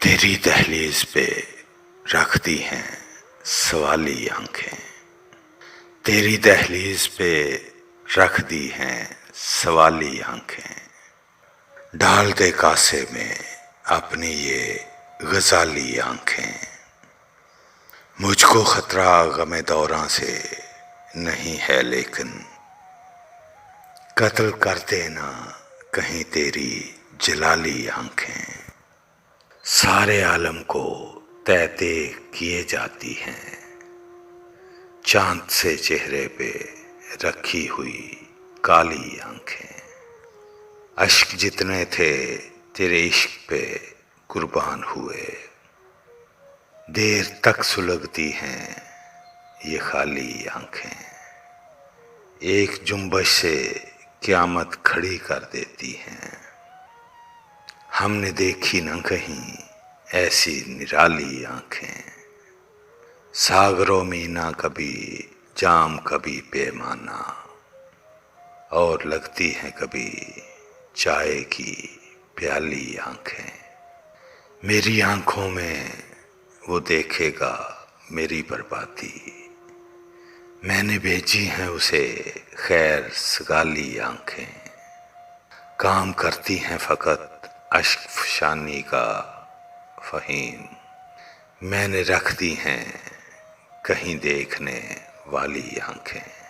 तेरी दहलीज पे रखती हैं सवाली आंखें। तेरी दहलीज पे रख दी हैं सवाली आंखें। डाल दे कासे में अपनी ये गजाली आंखें। मुझको खतरा गमे दौरां से नहीं है, लेकिन कत्ल कर देना कहीं तेरी जलाली आंखें। सारे आलम को तहते किए जाती हैं, चांद से चेहरे पे रखी हुई काली आंखें। अश्क जितने थे तेरे इश्क पे कुर्बान हुए, देर तक सुलगती हैं ये खाली आंखें। एक जुम्बश से क़यामत खड़ी कर देती हैं, हमने देखी न कहीं ऐसी निराली आंखें। सागरों मीना कभी जाम कभी पैमाना, और लगती हैं कभी चाय की प्याली आंखें। मेरी आंखों में वो देखेगा मेरी बर्बादी, मैंने भेजी हैं उसे खैर सगाली आंखें। काम करती हैं फ़कत अश्क फ़शानी का फ़हीम, मैंने रख दी हैं कहीं देखने वाली आंखें।